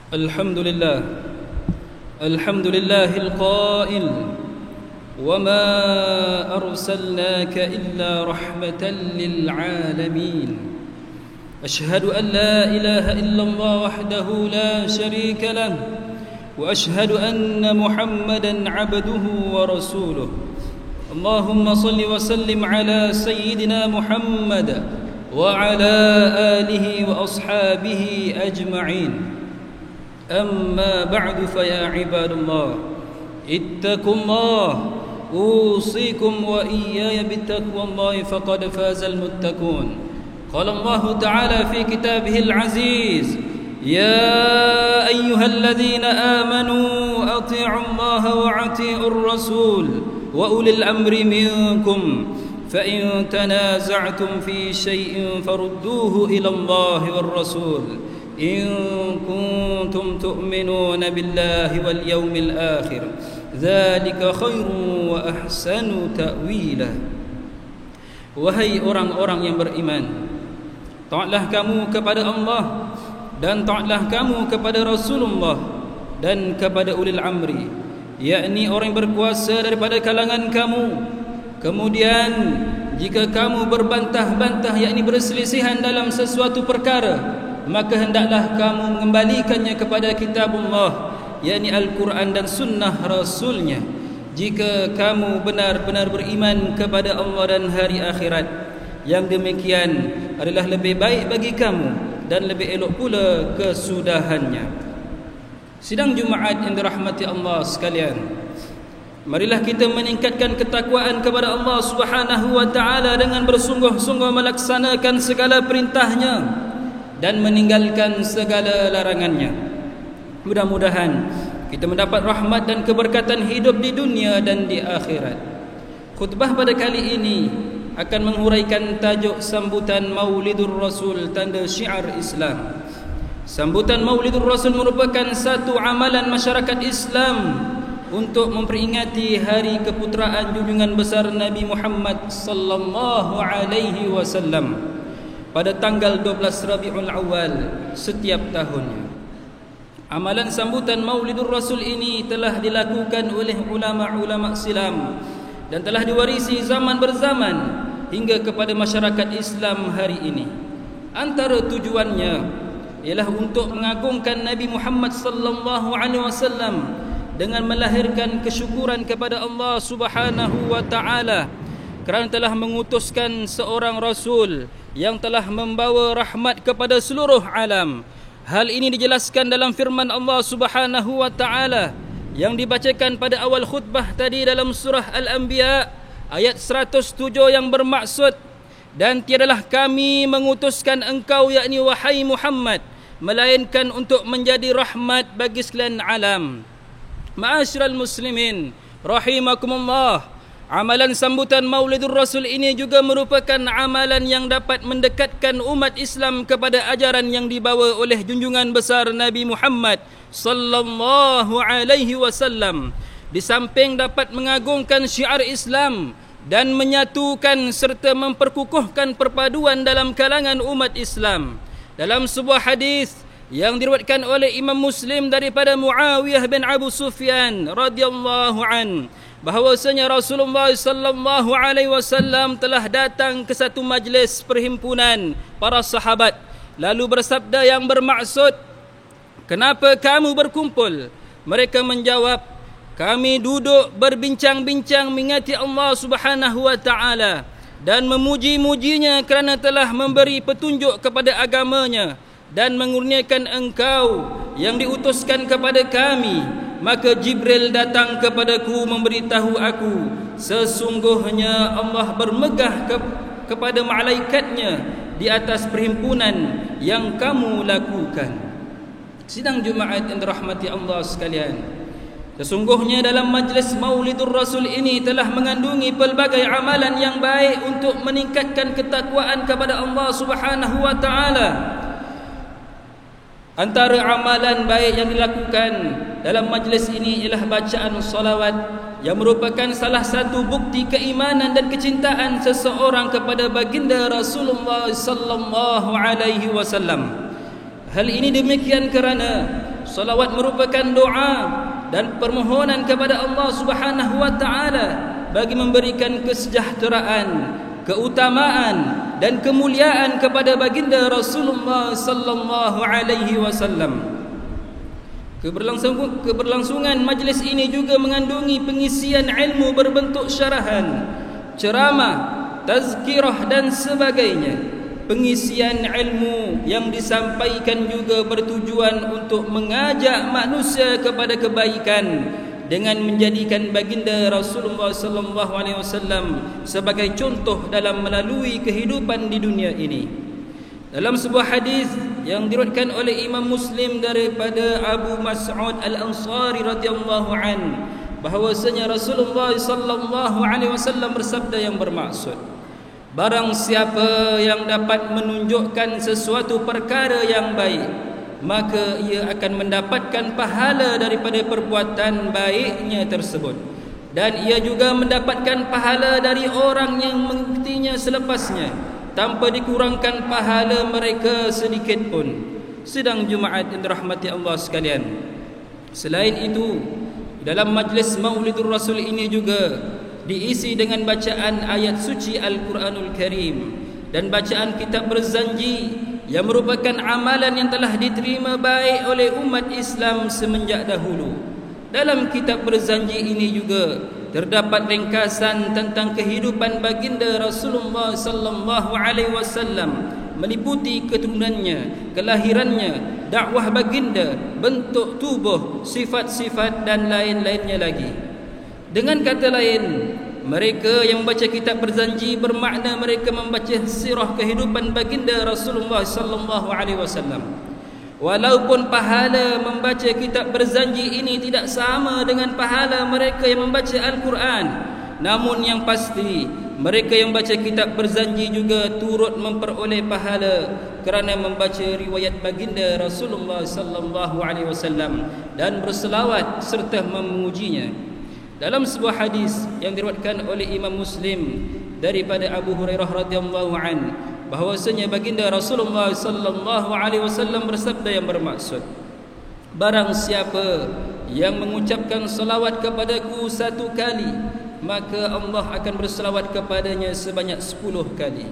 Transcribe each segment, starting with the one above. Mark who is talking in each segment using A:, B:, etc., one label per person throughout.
A: الحمد لله القائل وما أرسلناك إلا رحمة للعالمين أشهد أن لا إله إلا الله وحده لا شريك له وأشهد أن محمدا عبده ورسوله اللهم صل وسلم على سيدنا محمد وعلى آله وأصحابه أجمعين أما بعد فيا عباد الله اتقوا الله أوصيكم وإياي بتقوى الله فقد فاز المتقون قال الله تعالى في كتابه العزيز يا أيها الذين آمنوا أطيعوا الله وأطيعوا الرسول وأولي الأمر منكم فإن تنازعتم في شيء فردوه إلى الله والرسول إن كنتم تؤمنون بالله واليوم الآخر ذلك خير وأحسن تأويلا. Wahai orang-orang yang beriman, taatlah kamu kepada Allah dan taatlah kamu kepada Rasulullah dan kepada ulil amri, yakni orang yang berkuasa daripada kalangan kamu. Kemudian jika kamu berbantah-bantah, yakni berselisihan dalam sesuatu perkara, maka hendaklah kamu mengembalikannya kepada kitabullah, yakni Al-Quran dan sunnah Rasulnya. Jika kamu benar-benar beriman kepada Allah dan hari akhirat, yang demikian adalah lebih baik bagi kamu dan lebih elok pula kesudahannya. Sidang Jumaat yang dirahmati Allah sekalian, marilah kita meningkatkan ketakwaan kepada Allah Subhanahu wa taala dengan bersungguh-sungguh melaksanakan segala perintahnya dan meninggalkan segala larangannya. Mudah-mudahan kita mendapat rahmat dan keberkatan hidup di dunia dan di akhirat. Khutbah pada kali ini akan menguraikan tajuk sambutan Maulidur Rasul, tanda syiar Islam. Sambutan Maulidur Rasul merupakan satu amalan masyarakat Islam untuk memperingati hari keputeraan junjungan besar Nabi Muhammad sallallahu alaihi wasallam pada tanggal 12 Rabiul Awal setiap tahunnya. Amalan sambutan Maulidur Rasul ini telah dilakukan oleh ulama-ulama silam dan telah diwarisi zaman berzaman hingga kepada masyarakat Islam hari ini. Antara tujuannya ialah untuk mengagungkan Nabi Muhammad sallallahu alaihi wasallam dengan melahirkan kesyukuran kepada Allah Subhanahu wa taala kerana telah mengutuskan seorang rasul yang telah membawa rahmat kepada seluruh alam. Hal ini dijelaskan dalam firman Allah Subhanahu wa taala yang dibacakan pada awal khutbah tadi dalam surah Al-Anbiya ayat 107 yang bermaksud, dan tiadalah kami mengutuskan engkau, yakni wahai Muhammad, melainkan untuk menjadi rahmat bagi sekalian alam. Ma'asyiral muslimin rahimakumullah, amalan sambutan Maulidur Rasul ini juga merupakan amalan yang dapat mendekatkan umat Islam kepada ajaran yang dibawa oleh junjungan besar Nabi Muhammad sallallahu alaihi wasallam. Di samping dapat mengagungkan syiar Islam dan menyatukan serta memperkukuhkan perpaduan dalam kalangan umat Islam. Dalam sebuah hadis yang diriwayatkan oleh Imam Muslim daripada Muawiyah bin Abu Sufyan radhiyallahu an, bahawasanya Rasulullah sallallahu alaihi wasallam telah datang ke satu majlis perhimpunan para sahabat, lalu bersabda yang bermaksud, "Kenapa kamu berkumpul?" Mereka menjawab, "Kami duduk berbincang-bincang mengingati Allah Subhanahu wa taala dan memuji-mujinya kerana telah memberi petunjuk kepada agamanya dan mengurniakan engkau yang diutuskan kepada kami. Maka Jibril datang kepadaku memberitahu aku, sesungguhnya Allah bermegah kepada malaikatnya di atas perhimpunan yang kamu lakukan." Sidang Jumaat yang dirahmati Allah sekalian, sesungguhnya dalam majlis Maulidur Rasul ini telah mengandungi pelbagai amalan yang baik untuk meningkatkan ketakwaan kepada Allah Subhanahu wa taala. Antara amalan baik yang dilakukan dalam majlis ini ialah bacaan salawat, yang merupakan salah satu bukti keimanan dan kecintaan seseorang kepada baginda Rasulullah sallallahu alaihi wasallam. Hal ini demikian kerana salawat merupakan doa dan permohonan kepada Allah Subhanahu wa taala bagi memberikan kesejahteraan, keutamaan dan kemuliaan kepada baginda Rasulullah sallallahu alaihi wasallam. Keberlangsungan majlis ini juga mengandungi pengisian ilmu berbentuk syarahan, ceramah, tazkirah dan sebagainya. Pengisian ilmu yang disampaikan juga bertujuan untuk mengajak manusia kepada kebaikan dengan menjadikan baginda Rasulullah sallallahu alaihi wasallam sebagai contoh dalam melalui kehidupan di dunia ini. Dalam sebuah hadis yang diriwayatkan oleh Imam Muslim daripada Abu Mas'ud Al-Ansari radhiyallahu an, bahwasanya Rasulullah sallallahu alaihi wasallam bersabda yang bermaksud, barang siapa yang dapat menunjukkan sesuatu perkara yang baik, maka ia akan mendapatkan pahala daripada perbuatan baiknya tersebut, dan ia juga mendapatkan pahala dari orang yang mengikutinya selepasnya tanpa dikurangkan pahala mereka sedikit pun. Sidang Jumaat yang dirahmati Allah sekalian, selain itu, dalam majlis Maulidur Rasul ini juga diisi dengan bacaan ayat suci Al-Quranul Karim dan bacaan kitab berzanji yang merupakan amalan yang telah diterima baik oleh umat Islam semenjak dahulu. Dalam kitab berzanji ini juga terdapat ringkasan tentang kehidupan baginda Rasulullah sallallahu alaihi wasallam, meliputi keturunannya, kelahirannya, dakwah baginda, bentuk tubuh, sifat-sifat dan lain-lainnya lagi. Dengan kata lain, mereka yang membaca kitab berzanji bermakna mereka membaca sirah kehidupan baginda Rasulullah sallallahu alaihi wasallam. Walaupun pahala membaca kitab berzanji ini tidak sama dengan pahala mereka yang membaca Al-Quran, namun yang pasti mereka yang baca kitab berzanji juga turut memperoleh pahala kerana membaca riwayat baginda Rasulullah sallallahu alaihi wasallam dan berselawat serta memujinya. Dalam sebuah hadis yang diriwayatkan oleh Imam Muslim daripada Abu Hurairah radhiyallahu an, bahwasanya baginda Rasulullah sallallahu alaihi wasallam bersabda yang bermaksud, barang siapa yang mengucapkan salawat kepadaku 1 kali, maka Allah akan berselawat kepadanya sebanyak 10 kali.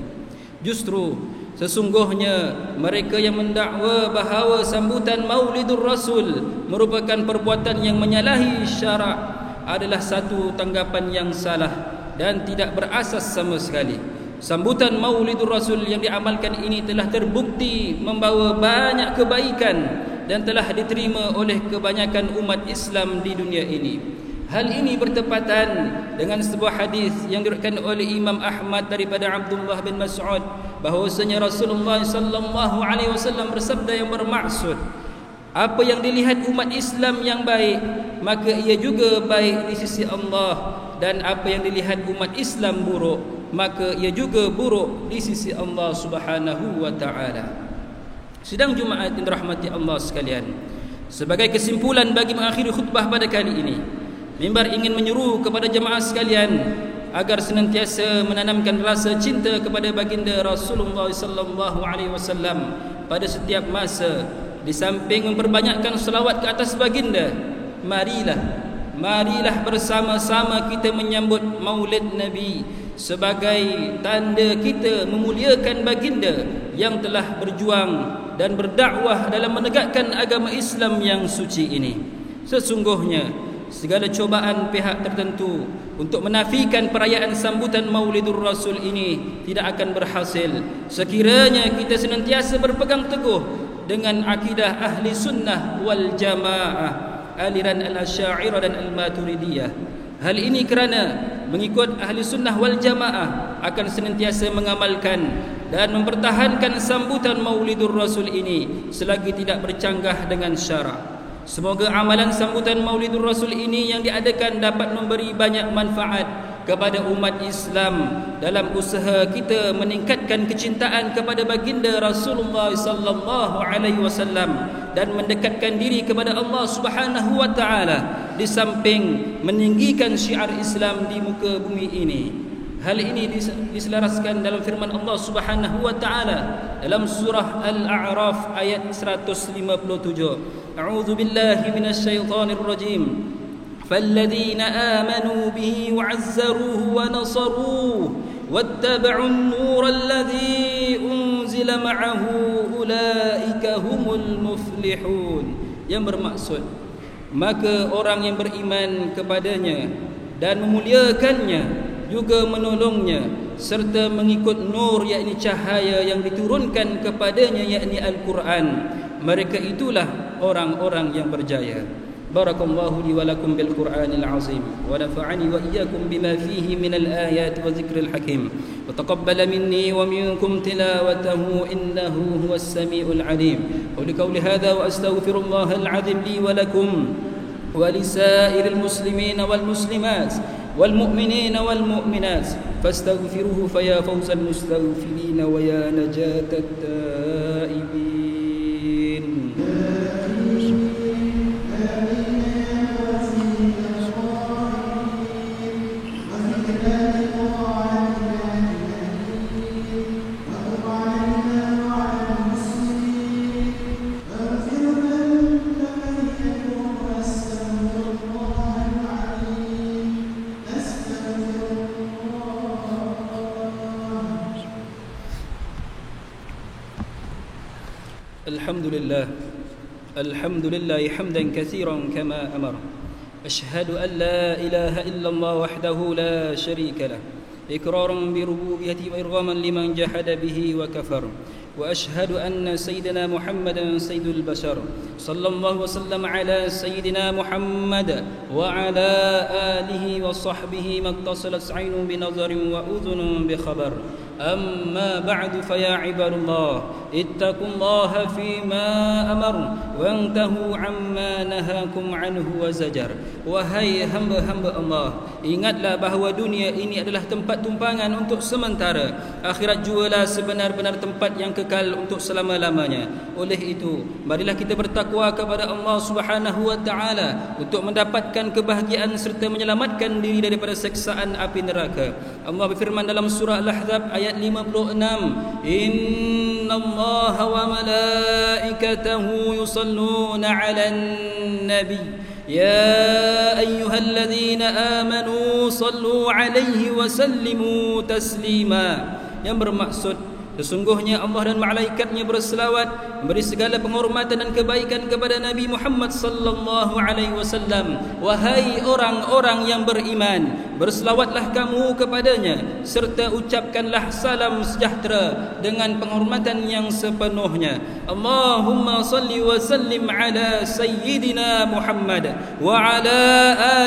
A: Justru sesungguhnya mereka yang mendakwa bahawa sambutan Maulidur Rasul merupakan perbuatan yang menyalahi syarak adalah satu tanggapan yang salah dan tidak berasas sama sekali. Sambutan Maulidur Rasul yang diamalkan ini telah terbukti membawa banyak kebaikan dan telah diterima oleh kebanyakan umat Islam di dunia ini. Hal ini bertepatan dengan sebuah hadis yang diriwayatkan oleh Imam Ahmad daripada Abdullah bin Mas'ud, bahwasanya Rasulullah sallallahu alaihi wasallam bersabda yang bermaksud, apa yang dilihat umat Islam yang baik, maka ia juga baik di sisi Allah, dan apa yang dilihat umat Islam buruk, maka ia juga buruk di sisi Allah Subhanahu wa taala. Sidang Jumaat yang dirahmati Allah sekalian, sebagai kesimpulan bagi mengakhiri khutbah pada kali ini, mimbar ingin menyeru kepada jemaah sekalian agar senantiasa menanamkan rasa cinta kepada baginda Rasulullah sallallahu alaihi wasallam pada setiap masa. Di samping memperbanyakkan selawat ke atas baginda, marilah bersama-sama kita menyambut Maulid Nabi sebagai tanda kita memuliakan baginda yang telah berjuang dan berdakwah dalam menegakkan agama Islam yang suci ini. Sesungguhnya segala cobaan pihak tertentu untuk menafikan perayaan sambutan Maulidur Rasul ini tidak akan berhasil sekiranya kita senantiasa berpegang teguh dengan akidah ahli sunnah wal jamaah, aliran al-Asy'ariyah dan al-Maturidiyah. Hal ini kerana mengikut ahli sunnah wal jamaah akan senantiasa mengamalkan dan mempertahankan sambutan Maulidur Rasul ini selagi tidak bercanggah dengan syarak. Semoga amalan sambutan Maulidur Rasul ini yang diadakan dapat memberi banyak manfaat kepada umat Islam dalam usaha kita meningkatkan kecintaan kepada baginda Rasulullah sallallahu alaihi wasallam dan mendekatkan diri kepada Allah Subhanahu wa taala, di samping meninggikan syiar Islam di muka bumi ini. Hal ini diselaraskan dalam firman Allah Subhanahu wa taala dalam surah Al-A'raf ayat 157. A'udzu billahi minasyaitonir rajim. Falladzina amanu bihi wa'azzaruhu wa nasaruhu wattaba'u an-nura alladzi unzila ma'ahu ulaika humul muflihun. Yang bermaksud, maka orang yang beriman kepadanya dan memuliakannya, juga menolongnya serta mengikut nur, yakni cahaya yang diturunkan kepadanya, yakni Al-Quran, mereka itulah orang-orang yang berjaya. Barakallahu li wa lakum bil Qur'anil azim wa nafa'ani wa iyyakum bima fihi min al ayati wa dzikril hakim wa taqabbala minni wa minkum tilawatahu innahu huwas samiul alim. Qul qawli hadha wa astaghfirullahal azim li wa lakum wa lisairil muslimina wal muslimat والمؤمنين والمؤمنات فاستغفروه فيا فوز المستغفرين ويا نجاة التائبين. الحمد لله حمدا كثيرا كما أمر. أشهد أن لا إله إلا الله وحده لا شريك له إقرارا بربوبيته وإرغاما لمن جحد به وكفر. وأشهد أن سيدنا محمدا سيد البشر صلى الله وسلم على سيدنا محمد وعلى آله وصحبه ما اتصلت عين بنظر وأذن بخبر. أما بعد فيا عباد الله اتقوا الله فيما أمر وانتهوا عما نهاكم عنه وزجر. Wahai hamba-hamba Allah, ingatlah bahawa dunia ini adalah tempat tumpangan untuk sementara. Akhirat jualah sebenar-benar tempat yang kekal untuk selama-lamanya. Oleh itu, marilah kita bertakwa kepada Allah Subhanahu wa taala untuk mendapatkan kebahagiaan serta menyelamatkan diri daripada seksaan api neraka. Allah berfirman dalam surah Al-Ahzab ayat 56, innallaha wa malaikatahu yusalluna 'alan nabiy ya ayyuhalladzina amanu sallu 'alaihi wa sallimu taslima. Yang bermaksud, sesungguhnya Allah dan malaikatnya berselawat, memberi segala penghormatan dan kebaikan kepada Nabi Muhammad sallallahu alaihi wasallam. Wahai orang-orang yang beriman, berselawatlah kamu kepadanya serta ucapkanlah salam sejahtera dengan penghormatan yang sepenuhnya. Allahumma salli wa sallim ala sayyidina Muhammad wa ala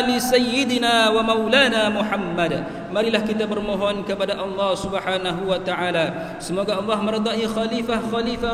A: ali sayyidina wa maulana Muhammad. Marilah kita bermohon kepada Allah Subhanahu wa taala, semoga Allah meridai khalifah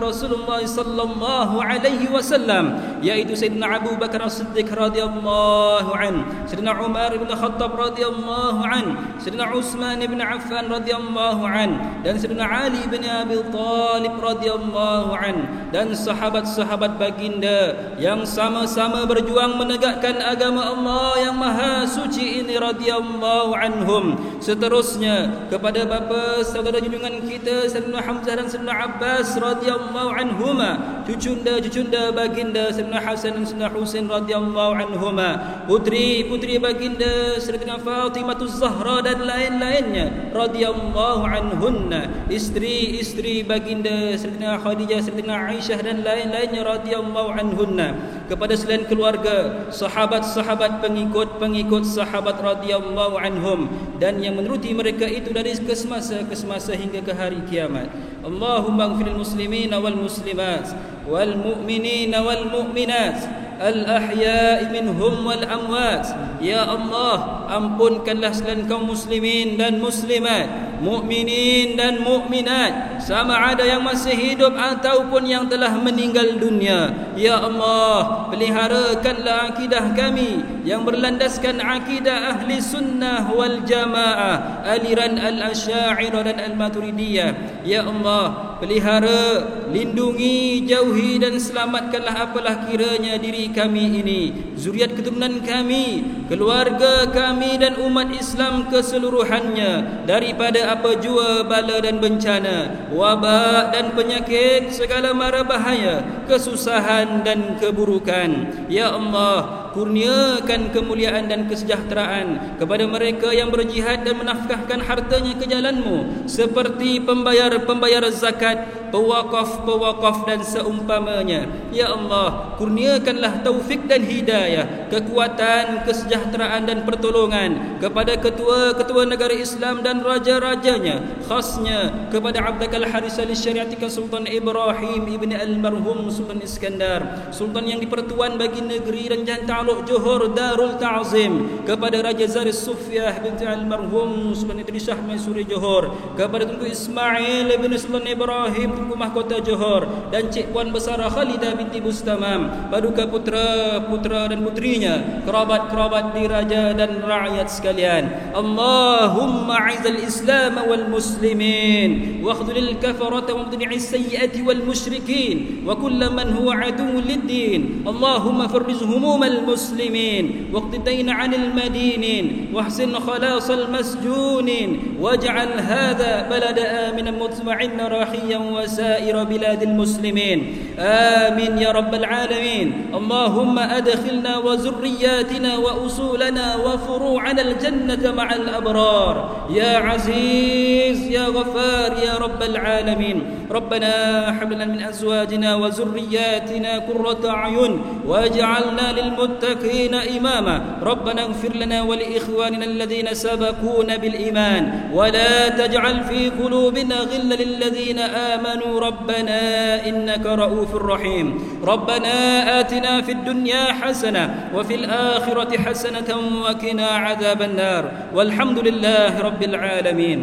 A: Rasulullah sallallahu alaihi wasallam, yaitu Sayyidina Abu Bakar As-Siddiq radhiyallahu an, Sayyidina Umar bin Khattab radhiyallahu an, Sayyidina Utsman bin Affan radhiyallahu an, dan Sayyidina Ali bin Abi Thalib radhiyallahu an, dan sahabat-sahabat baginda yang sama-sama berjuang menegakkan agama Allah yang maha suci ini radhiyallahu anhum. Seterusnya kepada bapa saudara junjungan kita Sayyidina Hamzah dan Sayyidina Abbas radhiyallahu anhuma, cucunda baginda Sayyidina Hasan dan Sayyidina Husain radhiyallahu anhuma, putri baginda Sayyidina Fatimah Zahra dan lain-lainnya radhiyallahu anhunna, istri baginda Sayyidina Khadijah, Sayyidina Aisyah dan lain-lainnya radhiyallahu anhunna, kepada selain keluarga, sahabat-sahabat, pengikut sahabat radhiyallahu anhum, dan yang menuruti mereka itu dari kesemasa hingga ke hari kiamat. Allahumma ighfiril muslimina wal muslimat wal mu'minina wal mu'minat al-ahya'i minhum wal amwat. Ya Allah, ampunkanlah sekalian kaum muslimin dan muslimat, mukminin dan mukminat, sama ada yang masih hidup ataupun yang telah meninggal dunia. Ya Allah, peliharakanlah akidah kami yang berlandaskan akidah ahli sunnah wal jamaah, aliran al-asy'ariyah dan al-maturidiyah. Ya Allah, pelihara, lindungi, jauhi dan selamatkanlah apalah kiranya diri kami ini zuriat keturunan kami, keluarga kami dan umat Islam keseluruhannya daripada apa jua, bala dan bencana, wabak dan penyakit, segala mara bahaya, kesusahan dan keburukan. Ya Allah, kurniakan kemuliaan dan kesejahteraan kepada mereka yang berjihad dan menafkahkan hartanya ke jalan-Mu, seperti pembayar-pembayar zakat, pewakaf-pewakaf dan seumpamanya. Ya Allah, kurniakanlah taufik dan hidayah, kekuatan, kesejahteraan dan pertolongan kepada ketua-ketua negara Islam dan raja-rajanya, khasnya kepada Abdakal Haris al-Syariatika Sultan Ibrahim ibn al-Marhum Sultan Iskandar, Sultan yang dipertuan bagi negeri dan Jalan Ta'aluk Johor Darul Ta'zim, kepada Raja Zaris Sufyah binti al-Marhum Sultan Idris Shah Mansuri Johor, kepada Tunku Ismail bin Sultan Ibrahim Tunku Mahkota Johor, dan Cik Puan Besar Khalidah binti Bustamam, paduka putra-putra dan putrinya, kerabat-kerabat diraja dan rakyat sekalian. Allahumma a'izal Islam wal muslimin wa khudhil kafarata wa mudni'is sayyiati wal musyrikin wa kull man huwa aduwwun lid-din. Allahumma farrij humumal muslimin waqdi dayna 'anil madinin wahsin khalasal masjunin waj'al hadha balada aminan mutma'innan rahiyan wa sa'ir biladil muslimin. Amin ya rabbal alamin. Allahumma adkhilna wa zurriyyatina wa usulana wa furu'ana al-jannata ma'al abrar ya aziz ya ghafar ya rabbal alamin. Rabbana hab lana min azwajina wa zurriyyatina qurrata a'yun waj'alna lil muttaqina imama. Rabbana ighfir lana wa li ikhwanina alladhina sabaquna bil iman wa la taj'al fi qulubina ghillan lil ladzina amanu rabbana innaka ra'ufur rahim. Rabbana atina fid dunya hasanah wa fil akhirati hasanatan wa qina adzaban nar. Walhamdulillahi rabbil alamin.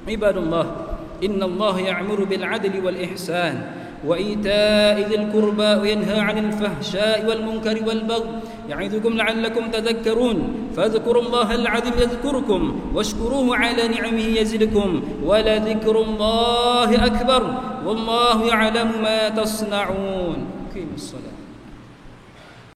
A: Ibadallah, innallaha ya'muru bil 'adli wal ihsan wa ita'i dzil qurba wa yanha 'anil fahsya'i wal munkari wal baghi ya'idukum la'allakum tadhakkarun. Fadhkurullaha al-'azim yadhkurkum washkuruhu 'ala ni'amihi yazidkum wa la dhikrullahi akbar wallahu ya'lamu ma tasna'un. Qimus shalah.